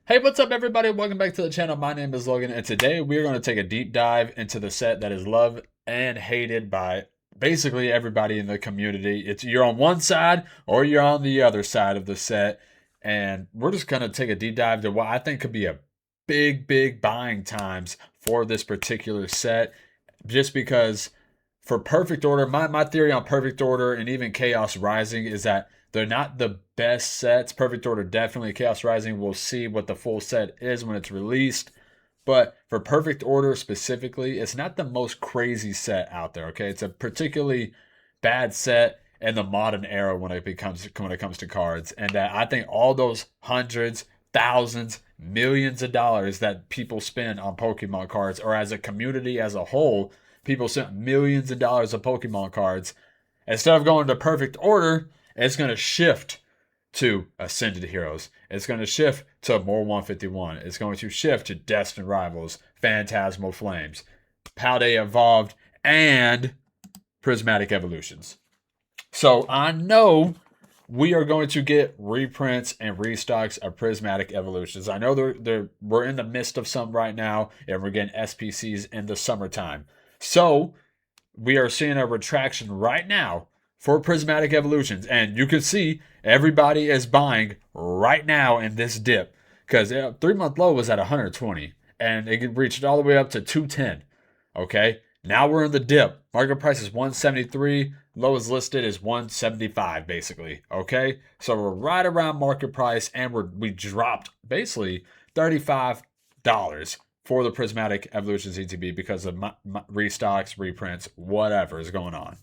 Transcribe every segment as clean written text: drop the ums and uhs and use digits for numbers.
Hey, what's up, everybody? Welcome back to the channel. My name is Logan, and today we're going to take a deep dive into the set that is loved and hated by basically everybody in the community. It's you're on one side or you're on the other side of the set, and we're just going to take a deep dive to what I think could be a big buying times for this particular set, just because for Perfect Order, my theory on Perfect Order and even Chaos Rising is that they're not the best sets. Perfect Order definitely. Chaos Rising, we'll see what the full set is when it's released. But for Perfect Order specifically, it's not the most crazy set out there. Okay, it's a particularly bad set in the modern era when it comes to cards, and that I think all those hundreds, thousands, millions of dollars that people spend on Pokemon cards, or as a community as a whole, people spent millions of dollars on Pokemon cards. Instead of going to Perfect Order, it's going to shift to Ascended Heroes. It's going to shift to more 151. It's going to shift to Destined Rivals, Phantasmal Flames, Paldea Evolved, and Prismatic Evolutions. So I know we are going to get reprints and restocks of Prismatic Evolutions. I know we're in the midst of some right now, and we're getting SPCs in the summertime. So we are seeing a retraction right now for Prismatic Evolutions. And you can see everybody is buying right now in this dip, because 3-month low was at 120 and it reached all the way up to 210. Okay, now we're in the dip. Market price is 173. Lowest listed is 175, basically. Okay, so we're right around market price, and we dropped basically $35 for the Prismatic Evolutions ETB because of restocks, reprints, whatever is going on,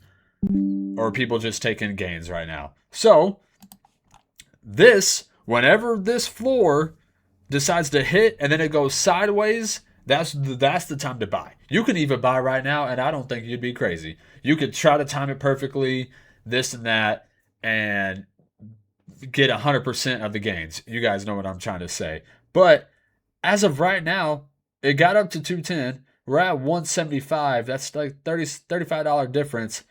or people just taking gains right now. So whenever this floor decides to hit and then it goes sideways, that's the time to buy. You can even buy right now, and I don't think you'd be crazy. You could try to time it perfectly, this and that, and get 100% of the gains. You guys know what I'm trying to say. But as of right now, it got up to 210. We're at 175. That's like $35 difference.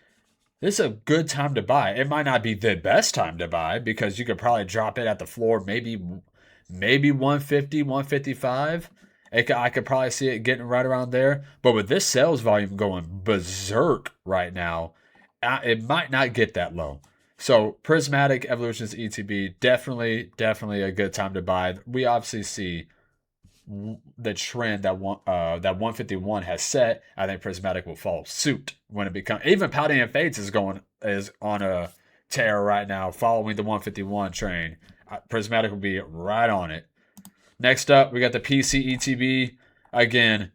This is a good time to buy. It might not be the best time to buy, because you could probably drop it at the floor, maybe 150, 155. I could probably see it getting right around there. But with this sales volume going berserk right now, it might not get that low. So Prismatic Evolutions ETB, definitely a good time to buy. We obviously see the trend that 151 has set. I think Prismatic will follow suit when it becomes. Even Paldea Fates is on a tear right now, following the 151 train. Prismatic will be right on it. Next up, we got the PC ETB. Again,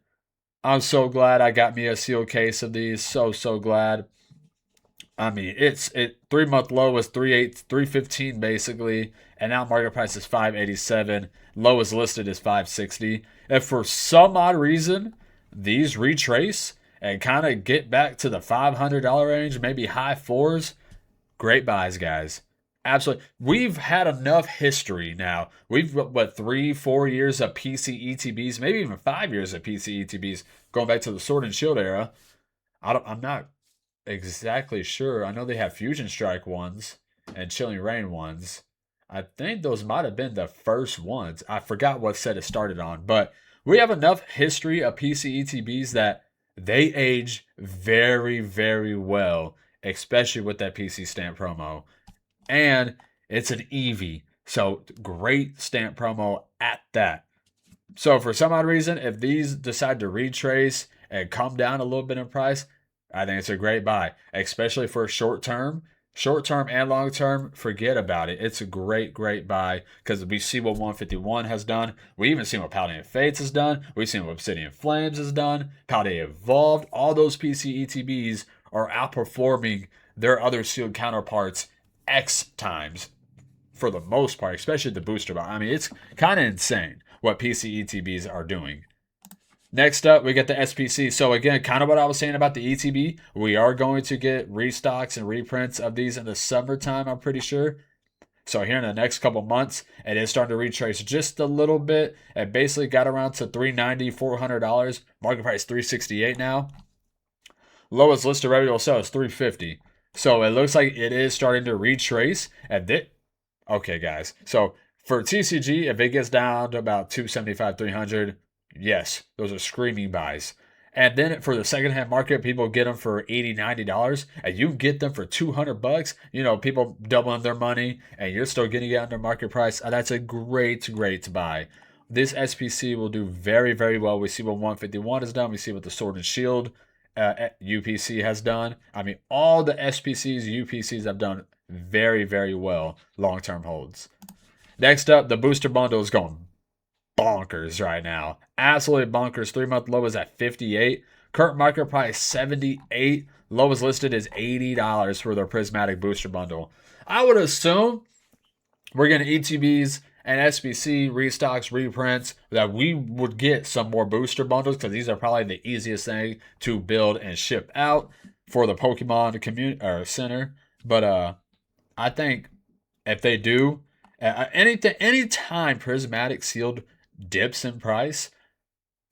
I'm so glad I got me a sealed case of these. So glad. I mean, 3-month low was 315 basically, and now market price is 587. Lowest listed is 560. If for some odd reason these retrace and kind of get back to the $500 range, maybe high fours, great buys, guys. Absolutely. We've had enough history now. We've, 3-4 years of PC ETBs, maybe even 5 years of PC ETBs, going back to the Sword and Shield era. I'm not exactly sure. I know they have Fusion Strike ones and Chilling Rain ones. I think those might have been the first ones. I forgot what set it started on, but we have enough history of PC ETBs that they age very well, especially with that PC stamp promo. And it's an Eevee, so great stamp promo at that. So for some odd reason, if these decide to retrace and come down a little bit in price, I think it's a great buy, especially for short term and long term. Forget about it. It's a great buy, because we see what 151 has done. We even seen what Paldea Fates has done. We've seen what Obsidian Flames has done. Paldea Evolved. All those PC ETBs are outperforming their other sealed counterparts X times for the most part, especially the booster buy. I mean, it's kind of insane what PC ETBs are doing. Next up, we get the SPC. So again, kind of what I was saying about the ETB. We are going to get restocks and reprints of these in the summertime, I'm pretty sure. So here in the next couple months, it is starting to retrace just a little bit. It basically got around to $390, $400. Market price $368 now. Lowest listed revenue sale is $350. So it looks like it is starting to retrace. And okay, guys. So For TCG, if it gets down to about 275, 300, yes, those are screaming buys. And then for the secondhand market, people get them for $80, $90, and you get them for $200. People doubling their money, and you're still getting it under market price. That's a great, great buy. This SPC will do very, very well. We see what 151 has done. We see what the Sword and Shield UPC has done. I mean, all the SPCs, UPCs have done very, very well long term holds. Next up, the booster bundle is going bonkers right now. Absolutely bonkers. 3-month low is at 58. Current market price 78. Lowest listed is $80 for their prismatic booster bundle. I would assume we're getting ETBs and SBC restocks, reprints, that we would get some more booster bundles because these are probably the easiest thing to build and ship out for the Pokemon community or center. But I think if they do, anytime prismatic sealed dips in price,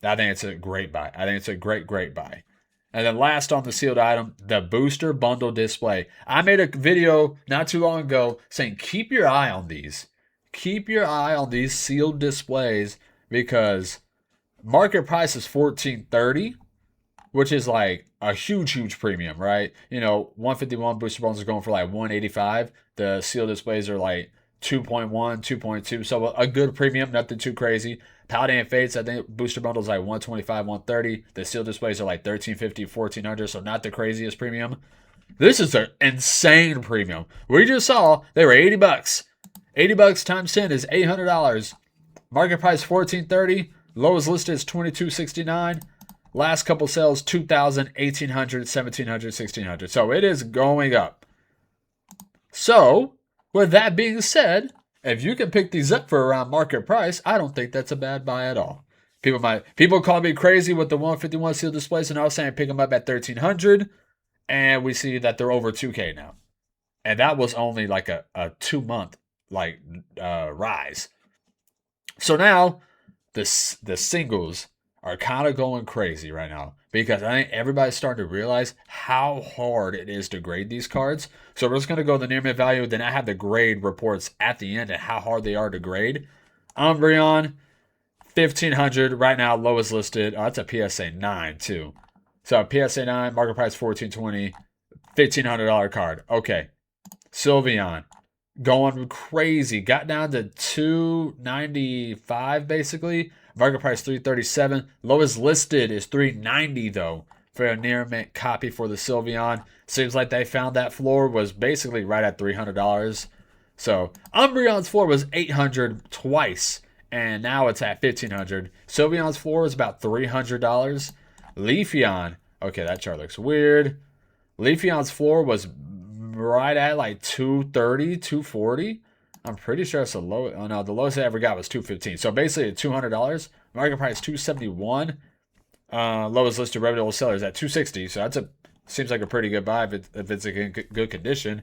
I think it's a great buy. I think it's a great, great buy. And then last on the sealed item, the booster bundle display. I made a video not too long ago saying keep your eye on these. Keep your eye on these sealed displays because market price is $14.30, which is like a huge, huge premium, right? 151 booster bundles are going for like $185. The sealed displays are like 2.1, 2.2. So a good premium, nothing too crazy. Paladin and Fates, I think booster bundles like 125, 130. The sealed displays are like 1350, 1400. So not the craziest premium. This is an insane premium. We just saw they were $80. $80 times 10 is $800. Market price $14.30. Lowest listed is $22.69. Last couple sales, $2,000, $1,800, $1,700, $1,600. So it is going up. So, with that being said, if you can pick these up for around market price, I don't think that's a bad buy at all. People call me crazy with the 151 sealed displays, and I was saying pick them up at $1,300, and we see that they're over $2,000 now. And that was only like a 2-month rise. So now the singles are kind of going crazy right now because I think everybody's starting to realize how hard it is to grade these cards. So we're just going to go the near mint value. Then I have the grade reports at the end and how hard they are to grade. Umbreon, $1,500 right now, lowest listed. Oh, that's a PSA 9 too. So PSA 9, market price $1,420, $1,500 card. Okay. Sylveon, going crazy. Got down to $295 basically. Market price $337. Lowest listed is $390 though for a near mint copy for the Sylveon. Seems like they found that floor was basically right at $300. So Umbreon's floor was $800 twice, and now it's at $1,500. Sylveon's floor is about $300. Leafeon, okay, that chart looks weird. Leafeon's floor was right at like $230, $240. I'm pretty sure it's the low. Oh no, the lowest I ever got was $215. So basically $200. Market price $271. Lowest listed reputable sellers at $260. So seems like a pretty good buy if it's a good condition.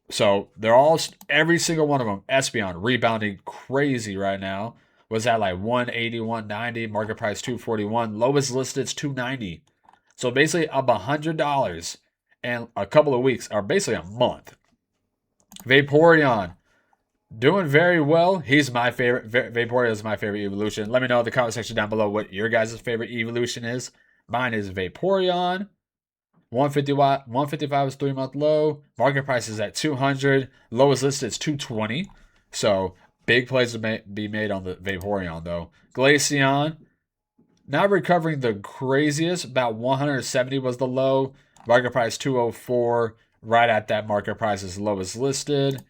So they're all, every single one of them, Espeon rebounding crazy right now. Was at like 180, 190. Market price $241. Lowest listed is $290. So basically up $100 in a couple of weeks, or basically a month. Vaporeon, doing very well. He's my favorite. Vaporeon is my favorite evolution. Let me know in the comment section down below what your guys' favorite evolution is. Mine is Vaporeon. 155 is 3-month low. Market price is at $200. Lowest listed is $220. So big plays to be made on the Vaporeon though. Glaceon, not recovering the craziest. About 170 was the low. Market price $204. Right at that market price is lowest listed.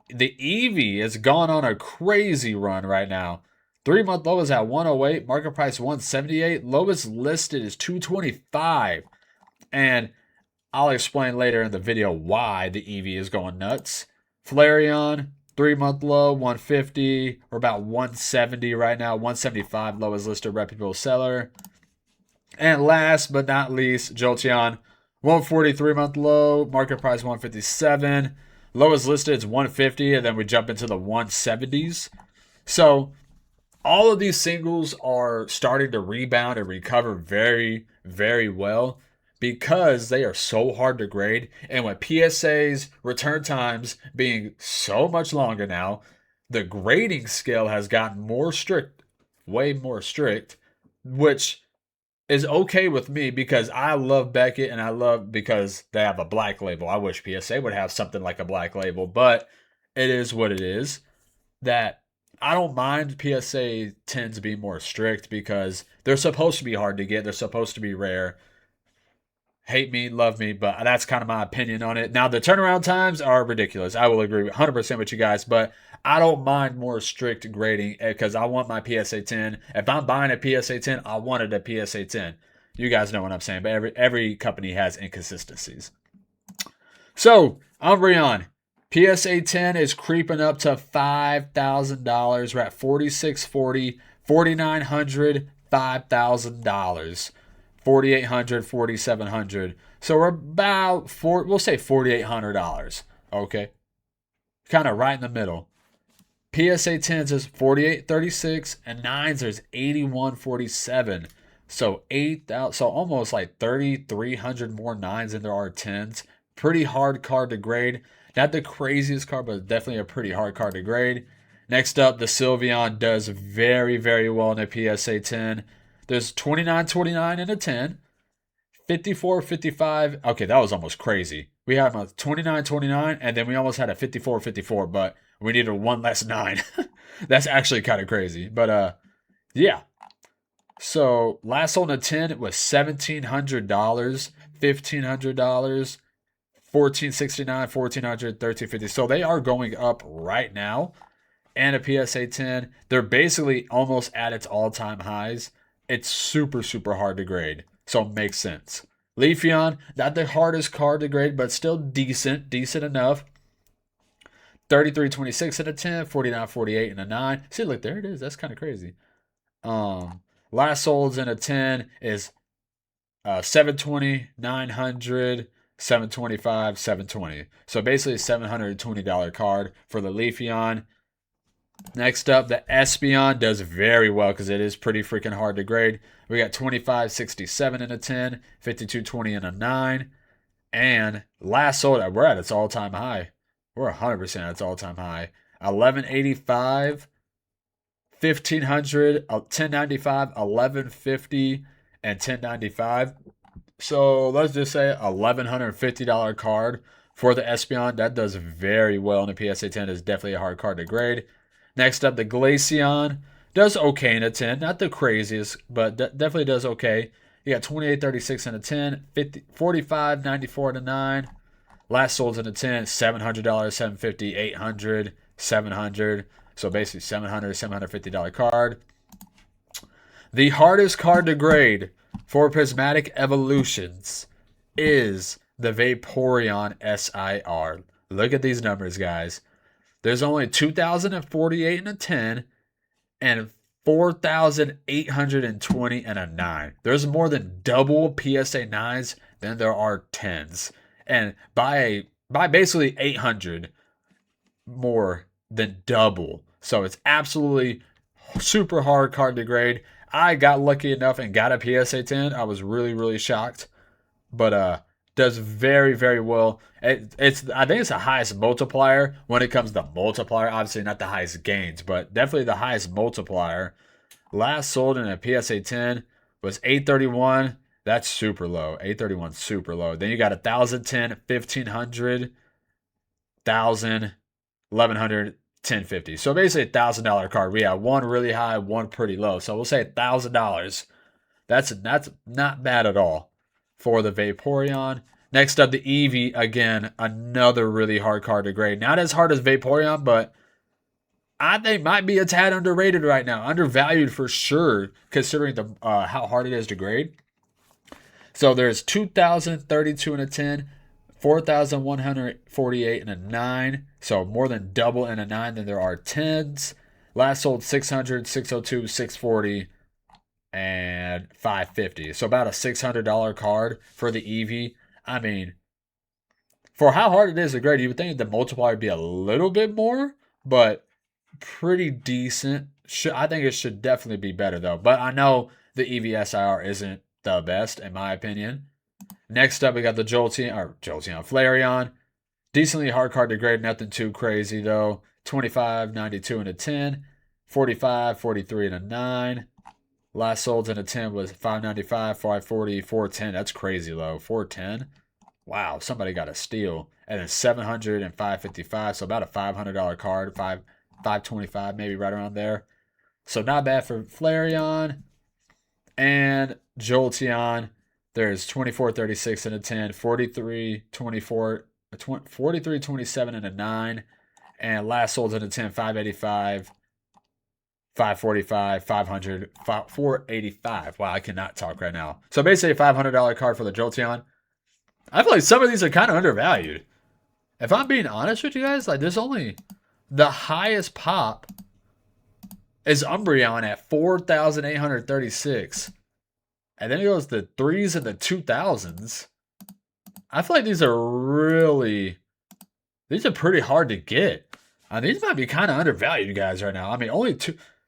The Eevee has gone on a crazy run right now. 3-month low is at 108. Market price 178. Lowest listed is 225. And I'll explain later in the video why the Eevee is going nuts. Flareon, 3-month low, 150. We're about 170 right now. 175 lowest listed reputable seller. And last but not least, Jolteon, 140 3-month low. Market price 157. Lowest listed is 150, and then we jump into the 170s. So all of these singles are starting to rebound and recover very, very well because they are so hard to grade. And with PSA's return times being so much longer now, the grading scale has gotten more strict, way more strict, which is okay with me because I love Beckett and I love because they have a black label. I wish PSA would have something like a black label, but it is what it is. That I don't mind PSA 10s being more strict because they're supposed to be hard to get. They're supposed to be rare. Hate me, love me, but that's kind of my opinion on it. Now, the turnaround times are ridiculous. I will agree 100% with you guys, but I don't mind more strict grading because I want my PSA 10. If I'm buying a PSA 10, I wanted a PSA 10. You guys know what I'm saying, but every company has inconsistencies. So, Umbreon, PSA 10 is creeping up to $5,000. We're at 4640, 4900, $5,000. 4800, 4700. So we're about we'll say $4,800. Okay. Kind of right in the middle. PSA 10s is 4836 and 9s is 8147. So 8,000, so almost like 3,300 more 9s than there are 10s. Pretty hard card to grade. Not the craziest card, but definitely a pretty hard card to grade. Next up, the Sylveon does very, very well in a PSA 10. There's 29.29 in a 10. 54.55. Okay, that was almost crazy. We have a 29.29, and then we almost had a 54.54, but we needed one less 9. That's actually kind of crazy. But yeah. So last sold in a 10 it was $1,700, $1,500, 1469, 1400, 1350. So they are going up right now. And a PSA 10, they're basically almost at its all-time highs. It's super, super hard to grade. So it makes sense. Leafeon, not the hardest card to grade, but still decent enough. 33.26 in a 10, 49.48 in a 9. See, look, there it is. That's kind of crazy. Last solds in a 10 is 720, 900, 725, 720. So basically a $720 card for the Leafeon. Next up, the Espeon does very well because it is pretty freaking hard to grade. We got 25.67 in a 10, 52.20 in a 9. And last sold, we're at its all-time high. We're 100% at its all-time high. 1185, 1500, 1095, 1150, and 1095. So let's just say $1,150 card for the Espeon. That does very well in the PSA 10. Is definitely a hard card to grade. Next up, the Glaceon does okay in a 10. Not the craziest, but definitely does okay. You got 28.36 in a 10, 45.94 in a 9. Last sold in a 10, $700, $750, $800, $700. So basically $700, $750 card. The hardest card to grade for Prismatic Evolutions is the Vaporeon SIR. Look at these numbers, guys. There's only 2,048 in a 10 and 4,820 in a 9. There's more than double PSA 9s than there are 10s. And by basically 800 more than double. So it's absolutely super hard card to grade. I got lucky enough and got a PSA 10. I was really, really shocked. But does very, very well. It's I think it's the highest multiplier when it comes to multiplier. Obviously not the highest gains, but definitely the highest multiplier. Last sold in a PSA 10 was 831. That's super low. 831 super low. Then you got 1,010, 1,500, 1,000, 1,100, 1050. So basically $1,000 card. We have one really high, one pretty low. So we'll say $1,000. That's not bad at all for the Vaporeon. Next up, the Eevee. Again, another really hard card to grade. Not as hard as Vaporeon, but I think might be a tad underrated right now. Undervalued for sure, considering the how hard it is to grade. So there's 2,032 in a 10, 4,148 in a 9. So more than double in a 9 than there are 10s. Last sold 600, 602, 640, and 550. So about a $600 card for the Eevee. I mean, for how hard it is to grade, you would think the multiplier would be a little bit more, but pretty decent. I think it should definitely be better though. But I know the Eevee SIR isn't the best in my opinion. Next up, we got the Flareon. Decently hard card to grade, nothing too crazy though. 25, 92 and a 10, 45, 43 and a 9. Last sold in a 10 was 595, 540, 410. That's crazy low. 410. Wow, somebody got a steal. And then 700 and 555, so about a $500 card, 525 maybe right around there. So not bad for Flareon and Jolteon. There's 24, 36 and a 10, 43, 24, 43, 27 and a 9. And last sold in a 10, 585, 545, 500, 485. Wow, I cannot talk right now. So basically a $500 card for the Jolteon. I feel like some of these are kind of undervalued. If I'm being honest with you guys, like there's only the highest pop is Umbreon at 4,836. And then it goes to threes in the 2000s. I feel like these are pretty hard to get. These might be kind of undervalued, guys, right now. I mean, only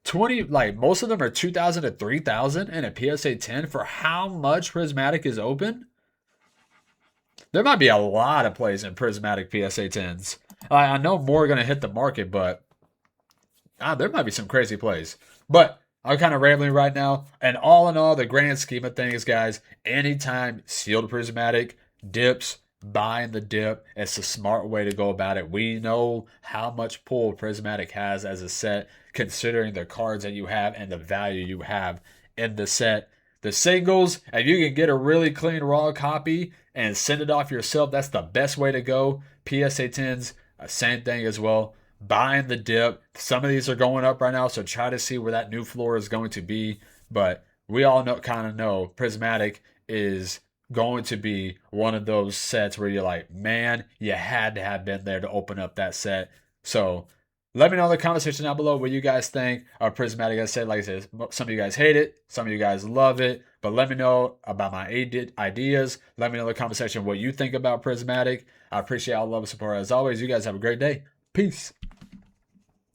20, like most of them are 2,000 to 3,000 and a PSA 10 for how much Prismatic is open. There might be a lot of plays in Prismatic PSA 10s. I know more are going to hit the market, but there might be some crazy plays. But I'm kind of rambling right now. And all in all, the grand scheme of things, guys, anytime sealed Prismatic dips, buying the dip, it's a smart way to go about it. We know how much pull Prismatic has as a set, considering the cards that you have and the value you have in the set. The singles, if you can get a really clean raw copy and send it off yourself, that's the best way to go. PSA 10s, same thing as well. Buying the dip. Some of these are going up right now, so try to see where that new floor is going to be. But we all kind of know Prismatic is going to be one of those sets where you're like, man, you had to have been there to open up that set. So let me know in the comment section down below what you guys think of Prismatic. Like I said, some of you guys hate it, some of you guys love it, but let me know about my ideas. Let me know in the comment section what you think about Prismatic. I appreciate all the love and support as always. You guys have a great day. Peace.